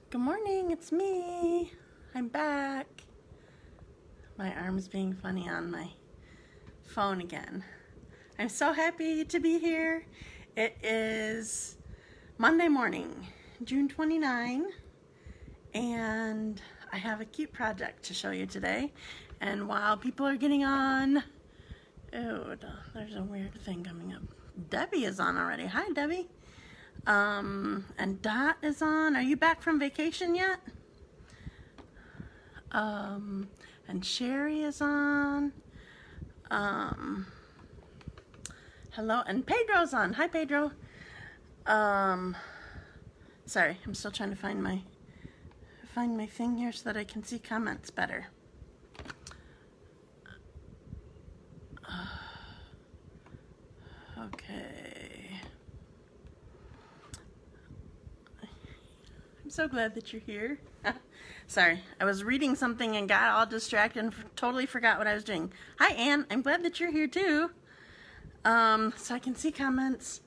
Good morning, it's me. I'm back. My arm's being funny on my phone again. I'm so happy to be here. It is Monday morning, June 29, and I have a cute project to show you today. And while people are getting on, oh, there's a weird thing coming up. Debbie is on already. Hi, Debbie. And Dot is on. Are you back from vacation yet? And Sherry is on. Hello, and Pedro's on. Hi, Pedro. Sorry, I'm still trying to find my thing here so that I can see comments better. Okay. I'm so glad that you're here. Sorry, I was reading something and got all distracted and totally forgot what I was doing. Hi, Ann. I'm glad that you're here too. So I can see comments.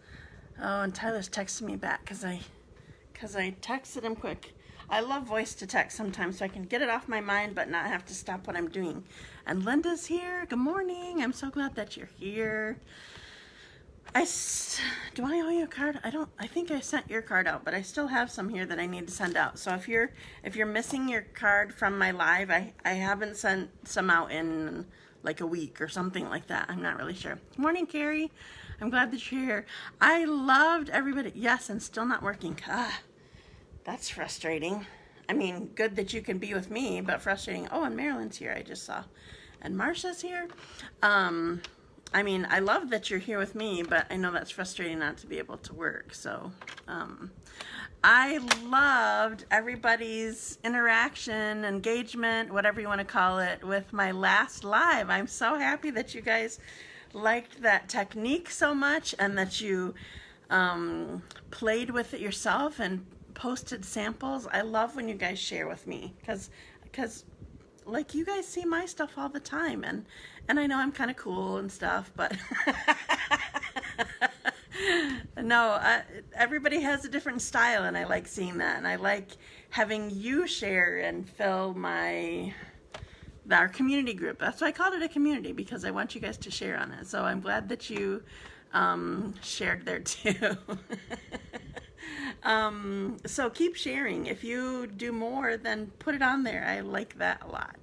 Oh, and Tyler's texting me back because I texted him quick. I love voice to text sometimes so I can get it off my mind but not have to stop what I'm doing. And Linda's here. Good morning. I'm so glad that you're here. Do I owe you a card? I think I sent your card out, but I still have some here that I need to send out. So if you're missing your card from my live, I haven't sent some out in like a week or something like that. I'm not really sure. Good morning, Carrie. I'm glad that you're here. I loved everybody. Yes, and still not working. That's frustrating. I mean, good that you can be with me, but frustrating. Oh, and Marilyn's here, I just saw. And Marsha's here. I mean, I love that you're here with me, but I know that's frustrating not to be able to work. So I loved everybody's interaction, engagement, whatever you want to call it, with my last live. I'm so happy that you guys liked that technique so much and that you played with it yourself and posted samples. I love when you guys share with me because like you guys see my stuff all the time, and I know I'm kind of cool and stuff, but no, everybody has a different style, and I like seeing that, and I like having you share and fill our community group. That's why I called it a community, because I want you guys to share on it. So I'm glad that you shared there too. So keep sharing. If you do more, then put it on there. I like that a lot.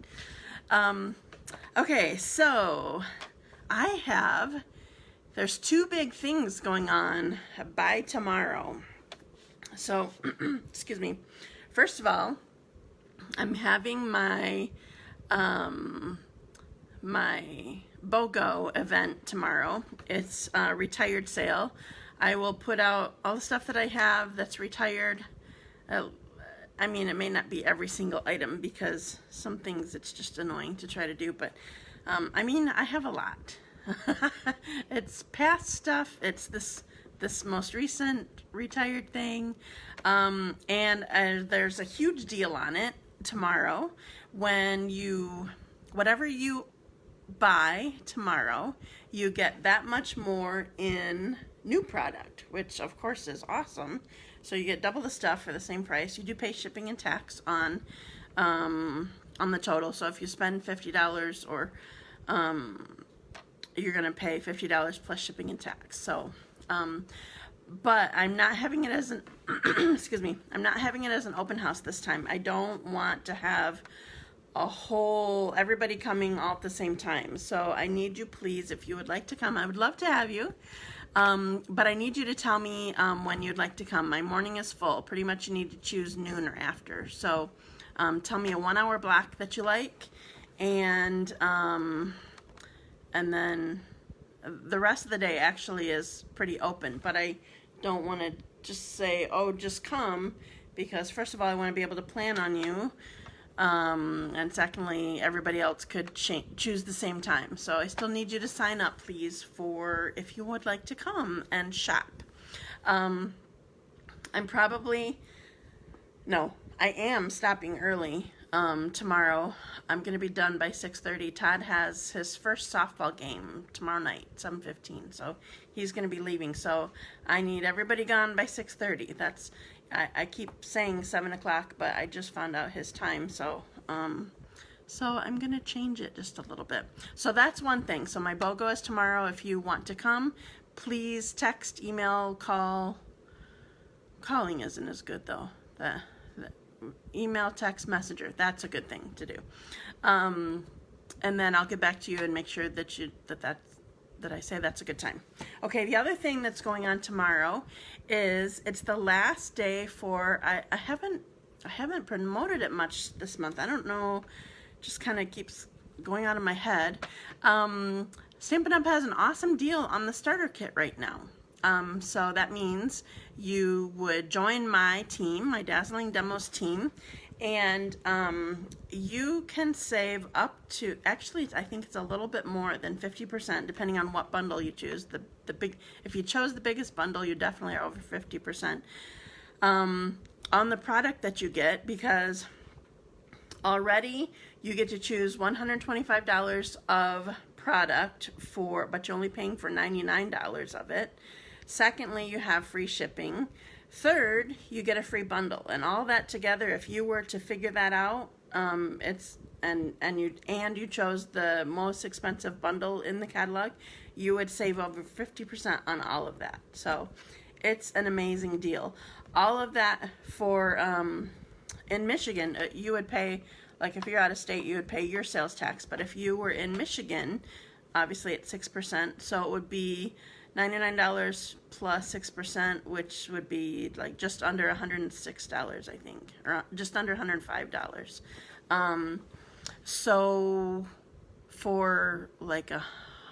Okay, so there's two big things going on by tomorrow. So, excuse me. First of all, I'm having my BOGO event tomorrow. It's a retired sale. I will put out all the stuff that I have that's retired. I mean, it may not be every single item because some things it's just annoying to try to do, but I mean, I have a lot. It's past stuff. It's this most recent retired thing, and there's a huge deal on it tomorrow. Whatever you buy tomorrow, you get that much more in new product, which of course is awesome. So you get double the stuff for the same price. You do pay shipping and tax on the total. So if you spend $50 or you're gonna pay $50 plus shipping and tax. So but I'm not having it as an excuse me, I'm not having it as an open house this time. I don't want to have everybody coming all at the same time. So I need you, please, if you would like to come. I would love to have you. But I need you to tell me when you'd like to come. My morning is full. Pretty much you need to choose noon or after. So tell me a 1 hour block that you like, and then the rest of the day actually is pretty open. But I don't want to just say, oh, just come, because first of all, I want to be able to plan on you. And secondly, everybody else could choose the same time. So I still need you to sign up, please, for if you would like to come and shop. I am stopping early tomorrow. I'm going to be done by 6:30. Todd has his first softball game tomorrow night, 7:15. So he's going to be leaving. So I need everybody gone by 6:30. I keep saying 7 o'clock, but I just found out his time, so I'm gonna change it just a little bit. So that's one thing. So my BOGO is tomorrow. If you want to come, please text, email, call. Calling isn't as good though. The email, text, messenger, that's a good thing to do. And then I'll get back to you and make sure that that I say that's a good time. Okay, the other thing that's going on tomorrow is it's the last day for, I haven't promoted it much this month. I don't know, just kind of keeps going on in my head. Stampin' Up! Has an awesome deal on the starter kit right now. So that means you would join my team, my Dazzling Demos team, and you can save up to, actually I think it's a little bit more than 50% depending on what bundle you choose. If you chose the biggest bundle, you definitely are over 50% on the product that you get, because already you get to choose $125 of product but you're only paying for $99 of it. Secondly, you have free shipping. Third, you get a free bundle, and all that together, if you were to figure that out, you chose the most expensive bundle in the catalog, you would save over 50% on all of that. So it's an amazing deal. All of that for in Michigan, you would pay, like if you're out of state, you would pay your sales tax, but if you were in Michigan, obviously it's 6%, so it would be $99 plus 6%, which would be like just under $106, I think, or just under $105. So for like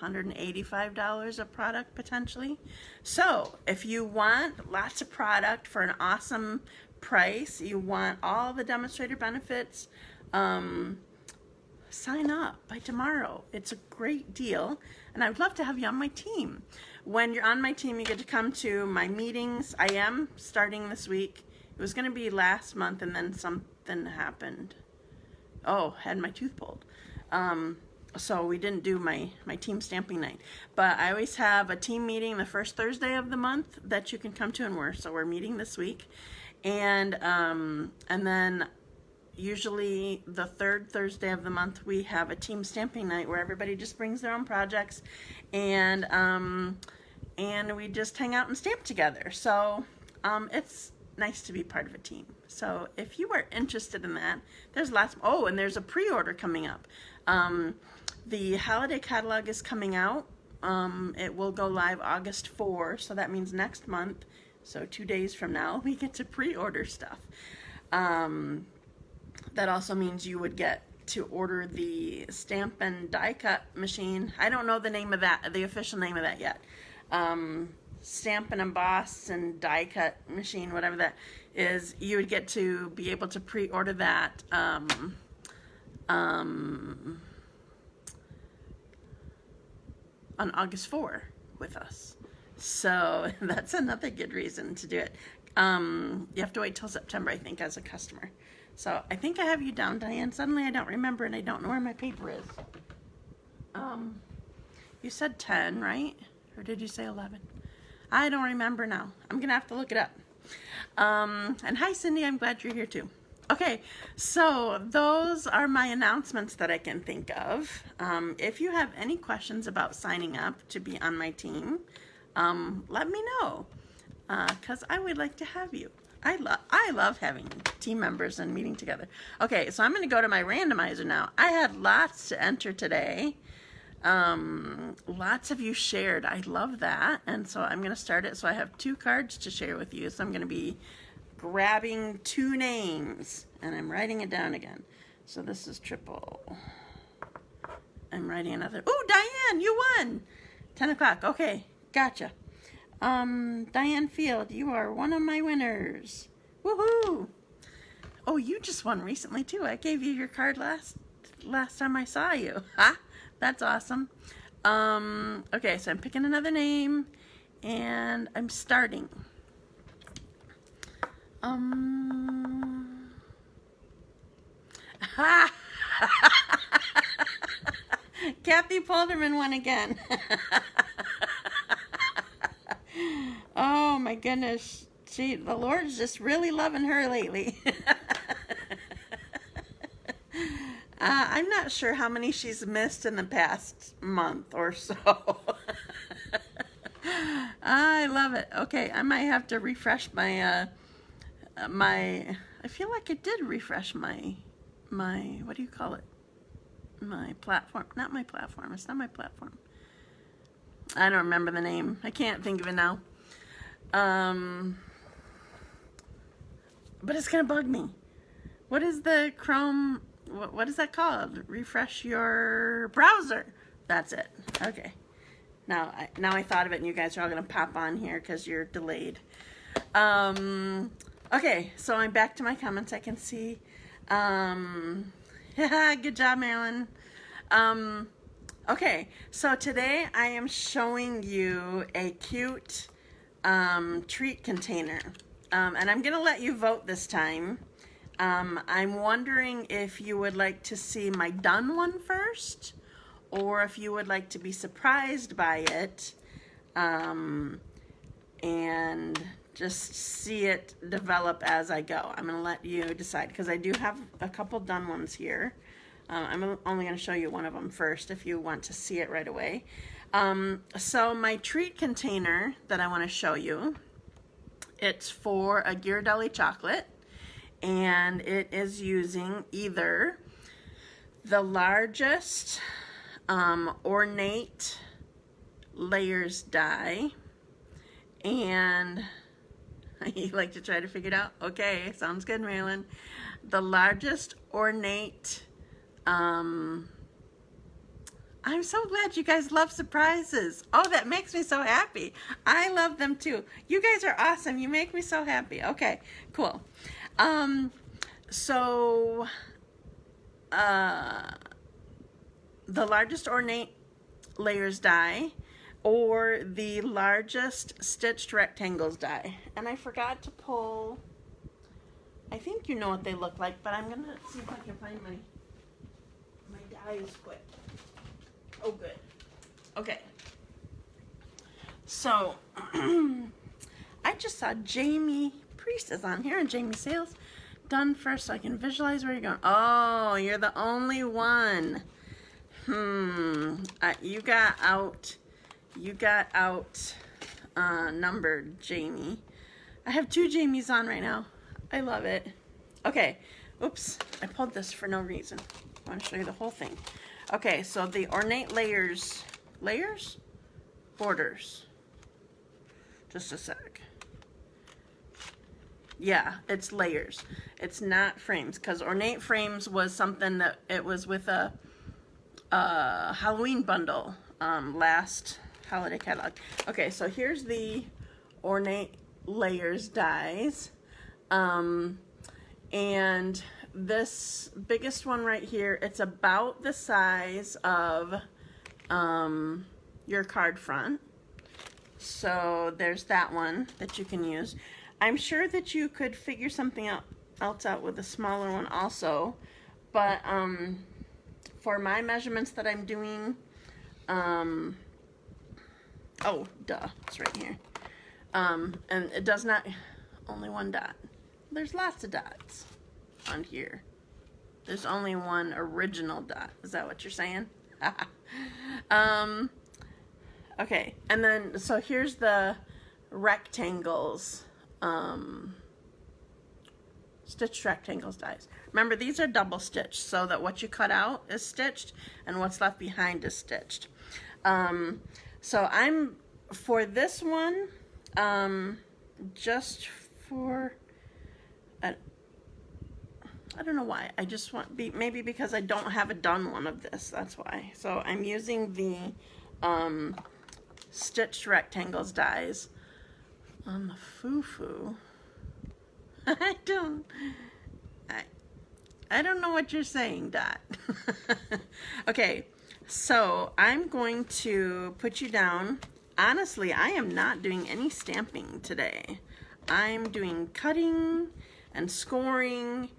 $185 of product potentially. So if you want lots of product for an awesome price, you want all the demonstrator benefits, sign up by tomorrow. It's a great deal, and I would love to have you on my team. When you're on my team, you get to come to my meetings. I am starting this week. It was going to be last month, and then something happened. Oh, had my tooth pulled. So we didn't do my team stamping night. But I always have a team meeting the first Thursday of the month that you can come to, and we're meeting this week. And then usually the third Thursday of the month we have a team stamping night where everybody just brings their own projects, and we just hang out and stamp together. So it's nice to be part of a team. So if you are interested in that, there's lots. Oh, and there's a pre-order coming up. The holiday catalog is coming out. It will go live August 4, so that means next month. So 2 days from now, we get to pre-order stuff. That also means you would get to order the stamp and die cut machine. I don't know the name of that, the official name of that yet. Stamp and emboss and die cut machine, whatever that is. You would get to be able to pre-order that on August 4 with us. So that's another good reason to do it. You have to wait till September, I think, as a customer. So I think I have you down, Diane. Suddenly I don't remember, and I don't know where my paper is. You said 10, right? Or did you say 11? I don't remember now. I'm going to have to look it up. And hi, Cindy. I'm glad you're here, too. Okay, so those are my announcements that I can think of. If you have any questions about signing up to be on my team, let me know, because I would like to have you. I love having team members and meeting together. Okay, so I'm going to go to my randomizer now. I had lots to enter today. Lots of you shared. I love that. And so I'm going to start it. So I have 2 cards to share with you. So I'm going to be grabbing 2 names, and I'm writing it down again. So this is triple. I'm writing another. Oh, Diane, you won. 10 o'clock. Okay, gotcha. Diane Field, you are one of my winners. Woohoo! Oh, you just won recently too. I gave you your card last time I saw you. Ha! That's awesome. Okay, so I'm picking another name, and I'm starting. Kathy Polderman won again. Oh my goodness. The Lord's just really loving her lately. I'm not sure how many she's missed in the past month or so. I love it. Okay, I might have to refresh my I feel like it did refresh my what do you call it? My platform. Not my platform. It's not my platform. I don't remember the name. I can't think of it now. But it's gonna bug me. What is the Chrome? What is that called? Refresh your browser. That's it. Okay. Now I thought of it, and you guys are all gonna pop on here because you're delayed. Okay, so I'm back to my comments. I can see. Good job, Marilyn. Okay, so today I am showing you a cute treat container, and I'm gonna let you vote this time. I'm wondering if you would like to see my done one first, or if you would like to be surprised by it, and just see it develop as I go. I'm gonna let you decide, because I do have a couple done ones here. I'm only gonna show you one of them first if you want to see it right away. So my treat container that I wanna show you, it's for a Ghirardelli chocolate, and it is using either the largest Ornate Layers Die, and you like to try to figure it out? Okay, sounds good, Marilyn. The largest Ornate, I'm so glad you guys love surprises. Oh, that makes me so happy. I love them too. You guys are awesome. You make me so happy. Okay, cool. The largest Ornate Layers Die, or the largest stitched rectangles die. And I forgot to pull, I think you know what they look like, but I'm gonna see if I can find my dies quick. Oh, good. Okay. So, I just saw Jamie Priest is on here, and Jamie Sales. Done first so I can visualize where you're going. Oh, you're the only one. You got out numbered, Jamie. I have 2 Jamies on right now. I love it. Okay, oops, I pulled this for no reason. I want to show you the whole thing. Okay, so the Ornate Layers, borders. Just a sec. Yeah, it's layers. It's not frames, because Ornate Frames was something that it was with a Halloween bundle last holiday catalog. Okay, so here's the Ornate Layers dies, and this biggest one right here, it's about the size of your card front. So there's that one that you can use. I'm sure that you could figure something else out with a smaller one also, but for my measurements that I'm doing, oh, duh, it's right here. And it does not, only one dot. There's lots of dots on here. There's only one original dot. Is that what you're saying? Okay, and then, so here's the rectangles, stitched rectangles dies. Remember, these are double stitched, so that what you cut out is stitched and what's left behind is stitched. So I'm, for this one, just for, I don't know why, I just want, maybe because I don't have a done one of this, that's why. So I'm using the stitched rectangles dies on the foo-foo. I don't know what you're saying, Dot. Okay, so I'm going to put you down. Honestly, I am not doing any stamping today. I'm doing cutting and scoring,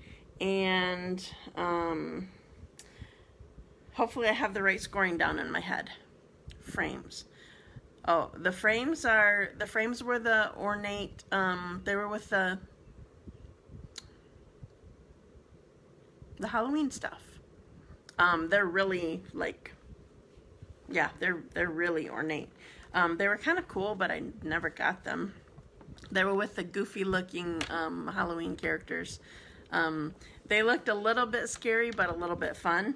and hopefully I have the right scoring down in my head. Frames. Oh, the frames were the Ornate, they were with the Halloween stuff. They're really like, yeah, they're really ornate. They were kind of cool, but I never got them. They were with the goofy looking Halloween characters. They looked a little bit scary, but a little bit fun.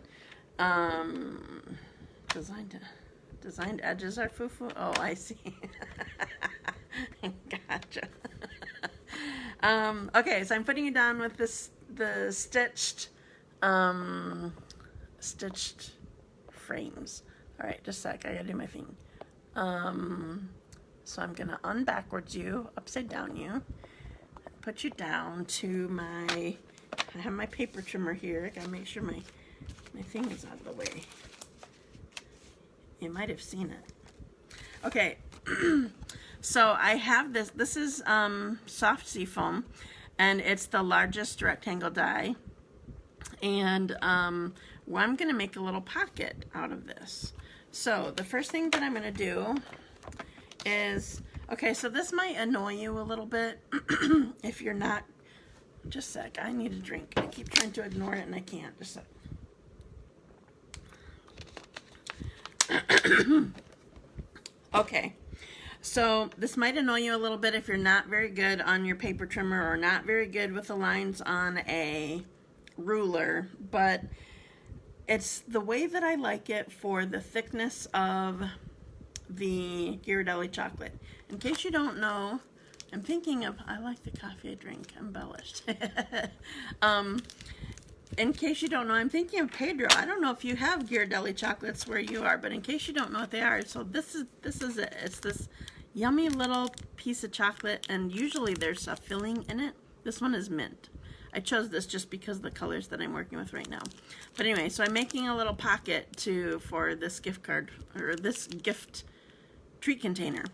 Designed edges are foo-foo. Oh, I see. Gotcha. Okay, so I'm putting it down with the stitched frames. All right, just a sec. I gotta do my thing. So I'm gonna unbackwards you, upside down you, put you down to my. I have my paper trimmer here. I gotta make sure my thing is out of the way. You might have seen it. Okay, so I have this. This is soft seafoam, and it's the largest rectangle die. And well, I'm gonna make a little pocket out of this. So the first thing that I'm gonna do is, okay, so this might annoy you a little bit if you're not. Just a sec, I need a drink. I keep trying to ignore it and I can't. Just a sec. Okay, so this might annoy you a little bit if you're not very good on your paper trimmer or not very good with the lines on a ruler, but it's the way that I like it for the thickness of the Ghirardelli chocolate. In case you don't know, I'm thinking of, I like the coffee I drink, embellished. In case you don't know, I'm thinking of Pedro. I don't know if you have Ghirardelli chocolates where you are, but in case you don't know what they are, so this is it. It's this yummy little piece of chocolate, and usually there's a filling in it. This one is mint. I chose this just because of the colors that I'm working with right now. But anyway, so I'm making a little pocket for this gift card, or this gift treat container.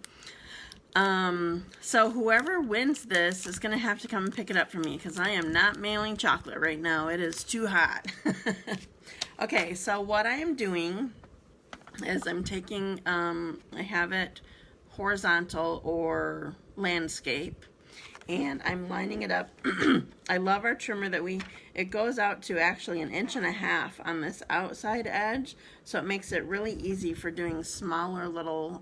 So whoever wins this is going to have to come and pick it up for me, because I am not mailing chocolate right now. It is too hot. Okay, so what I am doing is I'm taking, I have it horizontal or landscape, and I'm lining it up. I love our trimmer that it goes out to actually 1.5 inches on this outside edge, so it makes it really easy for doing smaller little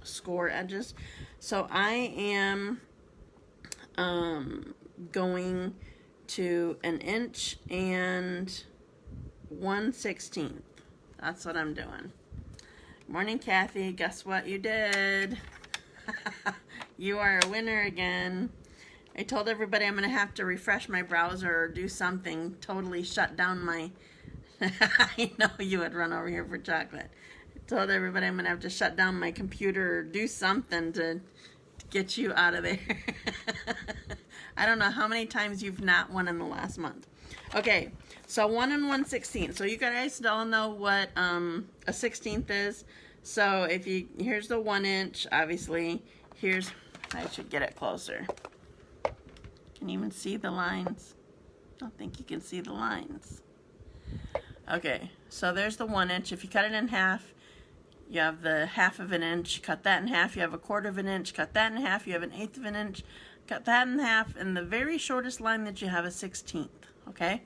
score edges. So I am going to 1 1/16 inches. That's what I'm doing. Morning, Kathy. Guess what you did? You are a winner again. I told everybody I'm going to have to refresh my browser or do something, totally shut down my... I know you would run over here for chocolate. I told everybody I'm going to have to shut down my computer or do something to get you out of there. I don't know how many times you've not won in the last month. Okay, so 1 1/16. So you guys all know what a 16th is. So if you, here's the 1 inch, obviously. Here's, I should get it closer. Can you even see the lines? I don't think you can see the lines. Okay, so there's the 1 inch. If you cut it in half, you have the 1/2 inch. Cut that in half, you have 1/4 inch. Cut that in half, you have 1/8 inch. Cut that in half, and the very shortest line that you have is 1/16. Okay,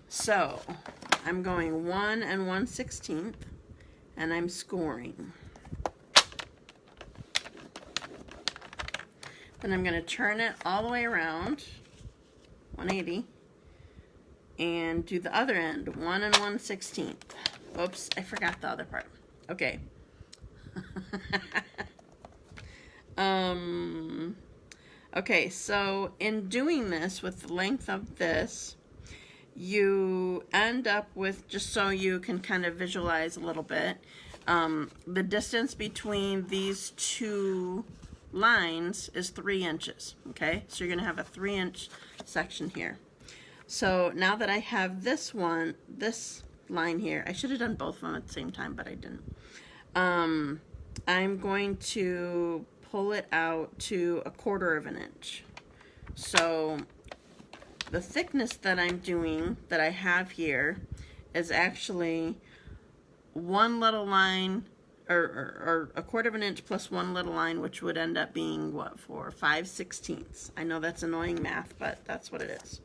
so I'm going 1 1/16, and I'm scoring. Then I'm going to turn it all the way around, 180, and do the other end, 1 1/16. Oops, I forgot the other part. Okay. Okay, so in doing this with the length of this, you end up with, just so you can kind of visualize a little bit, the distance between these two lines is 3 inches. Okay, so you're going to have a 3-inch section here. So now that I have this line here, I should have done both of them at the same time, but I didn't. I'm going to pull it out to 1/4 inch. So the thickness that I'm doing, that I have here, is actually one little line, or a 1/4 of an inch plus 1 little line, which would end up being what, for 5/16. I know that's annoying math, but that's what it is.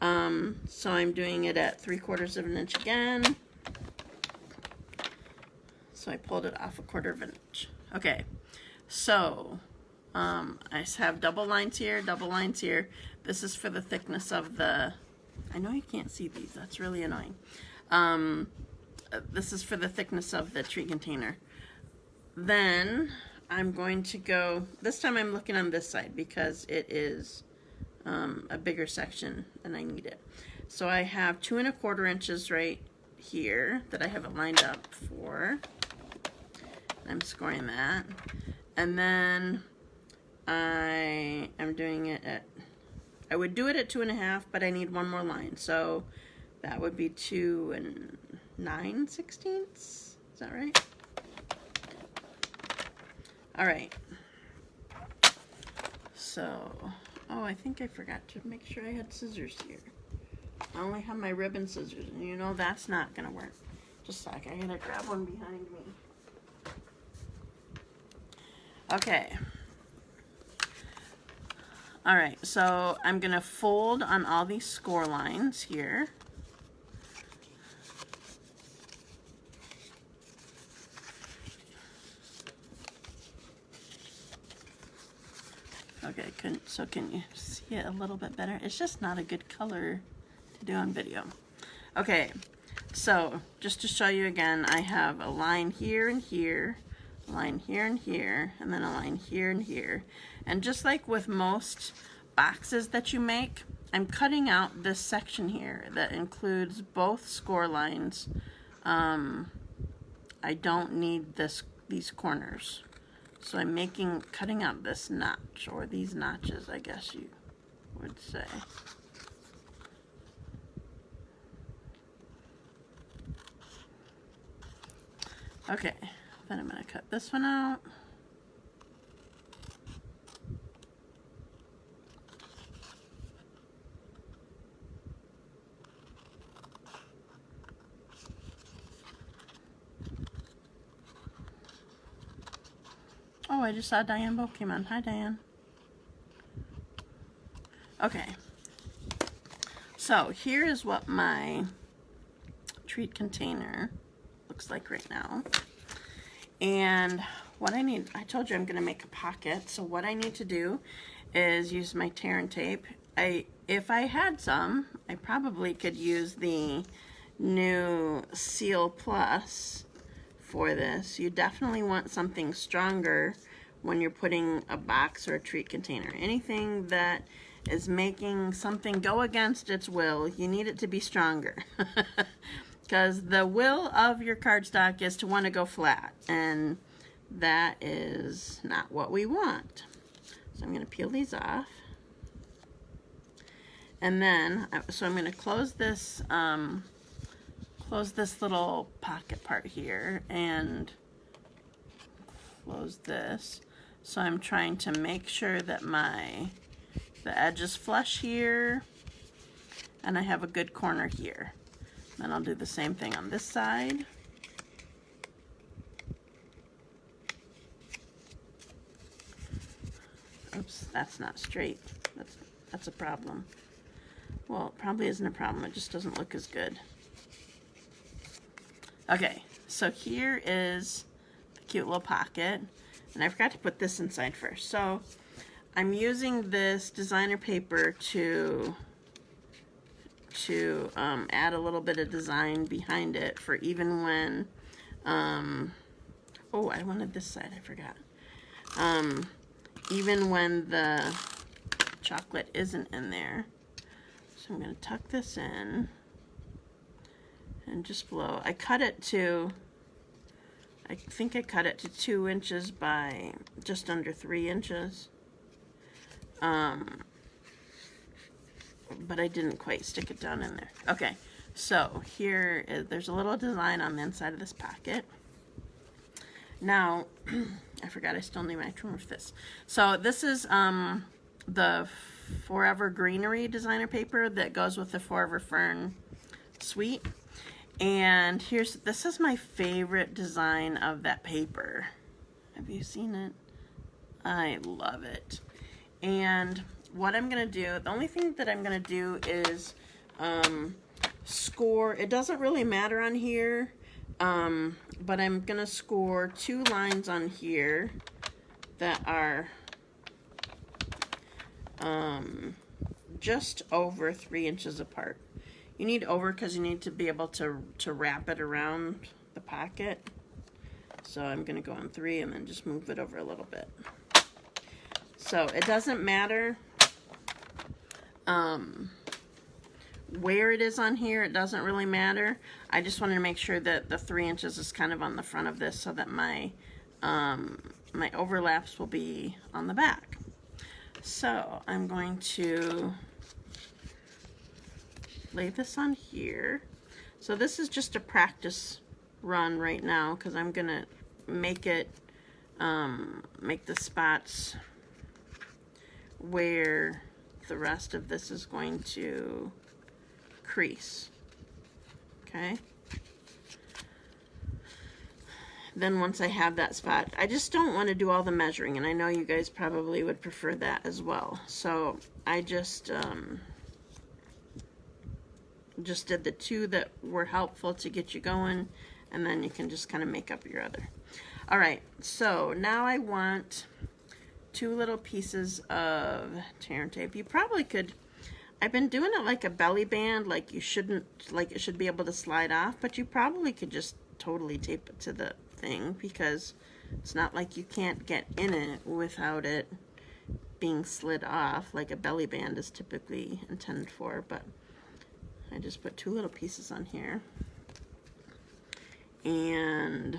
So I'm doing it at 3/4 of an inch again. So I pulled it off a 1/4 of an inch. Okay, so I have double lines here, double lines here. This is for the thickness of the, I know you can't see these, that's really annoying. This is for the thickness of the tree container. Then I'm going to go, this time I'm looking on this side because it is a bigger section and I need it. So I have 2 1/4 inches right here that I have it lined up for. I'm scoring that. And then I am doing it at, I would do it at 2 1/2, but I need one more line. So that would be 2 9/16. Is that right? All right. So, oh, I think I forgot to make sure I had scissors here. I only have my ribbon scissors, and you know that's not gonna work. Just a sec, I gotta grab one behind me. Okay. All right, so I'm gonna fold on all these score lines here. Okay, can you see it a little bit better? It's just not a good color to do on video. Okay, so just to show you again, I have a line here and here, a line here and here, and then a line here and here. And just like with most boxes that you make, I'm cutting out this section here that includes both score lines. I don't need these corners. So I'm cutting out this notch, or these notches, I guess you would say. Okay, then I'm going to cut this one out. Oh, I just saw Diane Bolt came on. Hi, Diane. Okay. So here is what my treat container looks like right now. And what I need, I told you I'm going to make a pocket. So what I need to do is use my tear and tape. If I had some, I probably could use the new Seal Plus for this. You definitely want something stronger when you're putting a box or a treat container. Anything that is making something go against its will, you need it to be stronger. Because the will of your cardstock is to want to go flat, and that is not what we want. So I'm going to peel these off. And then, so I'm going to close this little pocket part here and close this. So I'm trying to make sure that the edge is flush here and I have a good corner here. Then I'll do the same thing on this side. Oops, that's not straight. That's a problem. Well, it probably isn't a problem, it just doesn't look as good. Okay, so here is the cute little pocket, and I forgot to put this inside first. So I'm using this designer paper to add a little bit of design behind it for even when, oh, I wanted this side, I forgot. Even when the chocolate isn't in there. So I'm going to tuck this in and just blow. I cut it to, I think I cut it to 2 inches by just under 3 inches. But I didn't quite stick it down in there. Okay, so here is, there's a little design on the inside of this pocket. Now, I forgot I still need my trimmer for this. So this is the Forever Greenery designer paper that goes with the Forever Fern suite. And this is my favorite design of that paper. Have you seen it? I love it. And what I'm gonna do, the only thing that I'm gonna do is score, it doesn't really matter on here, but I'm gonna score 2 lines on here that are just over 3 inches apart. You need over because you need to be able to wrap it around the pocket. So I'm going to go on 3 and then just move it over a little bit. So it doesn't matter where it is on here. It doesn't really matter. I just wanted to make sure that the 3 inches is kind of on the front of this so that my my overlaps will be on the back. So I'm going to lay this on here. So this is just a practice run right now because I'm gonna make it make the spots where the rest of this is going to crease. Okay, then once I have that spot, I just don't want to do all the measuring, and I know you guys probably would prefer that as well, so I just did the 2 that were helpful to get you going, and then you can just kind of make up your other. All right, so now I want 2 little pieces of tear and tape. You probably could, I've been doing it like a belly band, like you shouldn't, like it should be able to slide off, but you probably could just totally tape it to the thing because it's not like you can't get in it without it being slid off like a belly band is typically intended for. But I just put 2 little pieces on here, and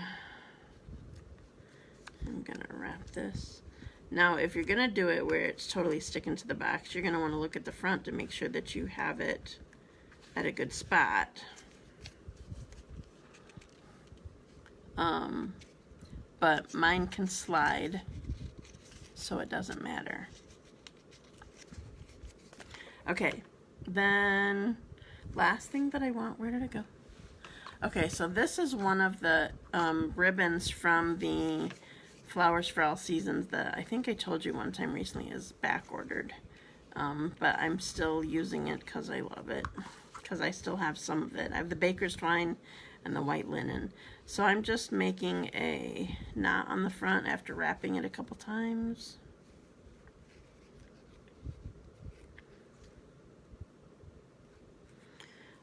I'm gonna wrap this. Now if you're gonna do it where it's totally sticking to the back, you're gonna want to look at the front to make sure that you have it at a good spot. But mine can slide, so it doesn't matter. Okay, then last thing that I want, where did it go? Okay, so this is one of the ribbons from the Flowers for All Seasons that I think I told you one time recently is back ordered. But I'm still using it because I love it, because I still have some of it. I have the baker's twine and the white linen. So I'm just making a knot on the front after wrapping it a couple times.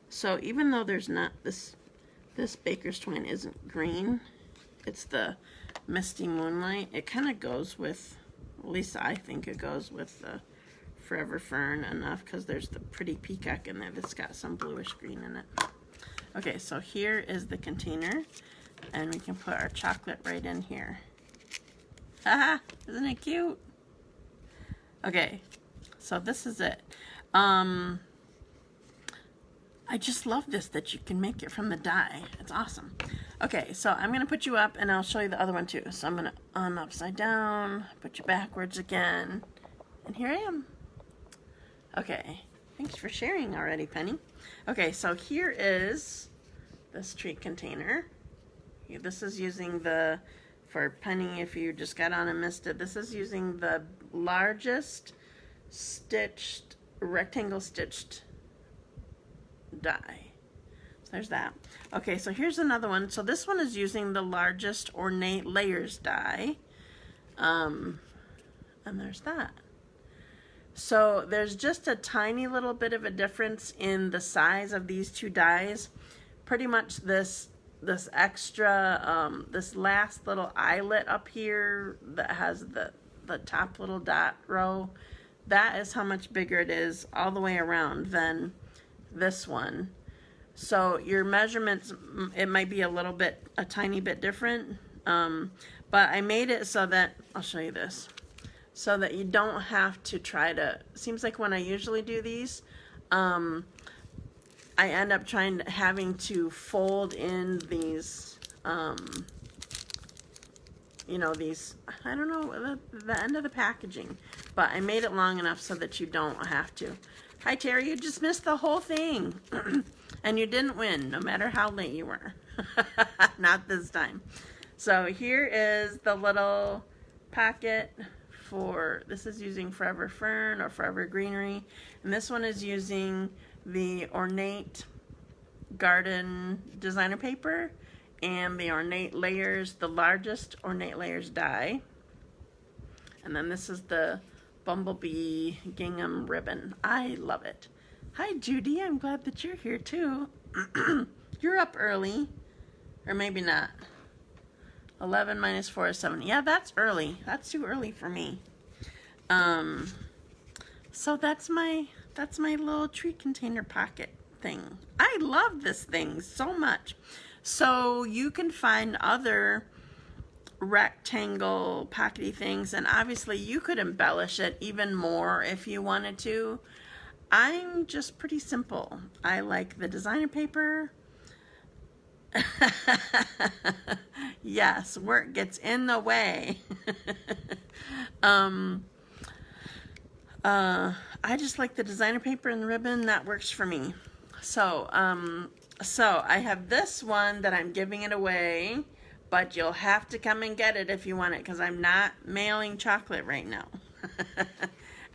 So even though there's not this baker's twine isn't green, it's the Misty Moonlight, it kind of goes with, at least I think it goes with the Forever Fern enough because there's the pretty peacock in there that's got some bluish green in it. Okay, so here is the container, and we can put our chocolate right in here. Haha, isn't it cute? Okay, so this is it. I just love this, that you can make it from the die. It's awesome. Okay, so I'm going to put you up, and I'll show you the other one too. So I'm going to upside down, put you backwards again, and here I am. Okay, thanks for sharing already, Penny. Okay, so here is this treat container. This is using the, for Penny, if you just got on and missed it, this is using the largest stitched, rectangle stitched die. So there's that. Okay, so here's another one. So this one is using the largest Ornate Layers die. And there's that. So there's just a tiny little bit of a difference in the size of these 2 dies. Pretty much this extra, this last little eyelet up here that has the top little dot row, that is how much bigger it is all the way around than this one. So your measurements, it might be a tiny bit different, but I made it so that, I'll show you this, so that you don't have to try to, seems like when I usually do these, I end up having to fold in these, you know, these, I don't know, the end of the packaging, but I made it long enough so that you don't have to. Hi Terry, you just missed the whole thing. And you didn't win, no matter how late you were. Not this time. So here is the little packet for, this is using Forever Fern or Forever Greenery. And this one is using the Ornate Garden designer paper and the Ornate Layers, the largest Ornate Layers die. And then this is the Bumblebee Gingham ribbon. I love it. Hi Judy, I'm glad that you're here too. You're up early, or maybe not. 11 minus 4 is 7. Yeah, that's early. That's too early for me. So that's my little tree container pocket thing. I love this thing so much. So you can find other rectangle pockety things, and obviously you could embellish it even more if you wanted to. I'm just pretty simple. I like the designer paper. Yes, work gets in the way. I just like the designer paper and the ribbon. That works for me. So I have this one that I'm giving it away, but you'll have to come and get it if you want it, because I'm not mailing chocolate right now.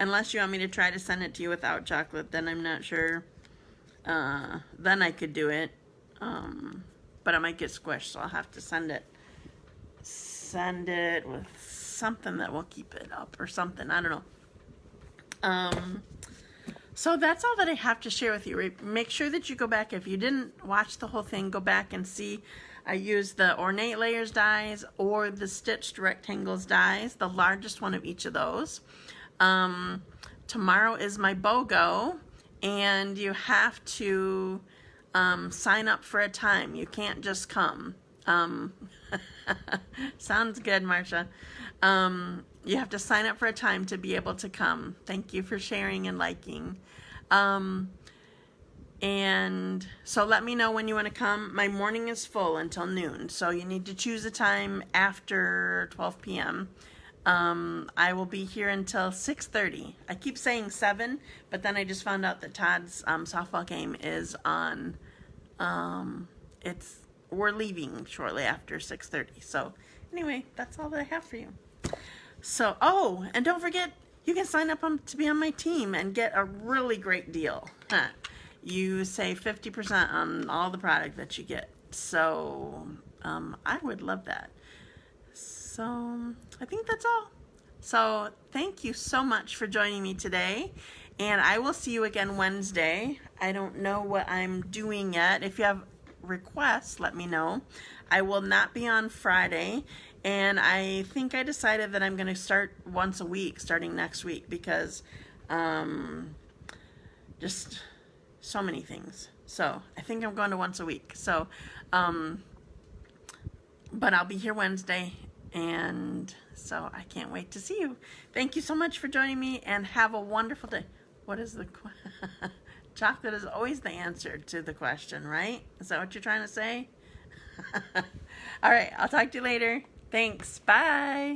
Unless you want me to try to send it to you without chocolate, then I'm not sure. Then I could do it. But it might get squished, so I'll have to send it with something that will keep it up or something. I don't know. So that's all that I have to share with you. Make sure that you go back. If you didn't watch the whole thing, go back and see. I used the Ornate Layers dies or the Stitched Rectangles dies, the largest one of each of those. Tomorrow is my BOGO, and you have to sign up for a time. You can't just come. Sounds good, Marsha. You have to sign up for a time to be able to come. Thank you for sharing and liking. And so let me know when you want to come. My morning is full until noon, so you need to choose a time after 12 p.m. I will be here until 6:30. I keep saying 7, but then I just found out that Todd's softball game is on. We're leaving shortly after 6:30. So anyway, that's all that I have for you. So, oh, and don't forget, you can sign up to be on my team and get a really great deal. You save 50% on all the product that you get. So I would love that. So I think that's all. So thank you so much for joining me today. And I will see you again Wednesday. I don't know what I'm doing yet. If you have requests, let me know. I will not be on Friday. And I think I decided that I'm going to start once a week starting next week, because just so many things. So I think I'm going to once a week. So, but I'll be here Wednesday, and so I can't wait to see you. Thank you so much for joining me, and have a wonderful day. What is the chocolate is always the answer to the question, right? Is that what you're trying to say? All right, I'll talk to you later. Thanks. Bye.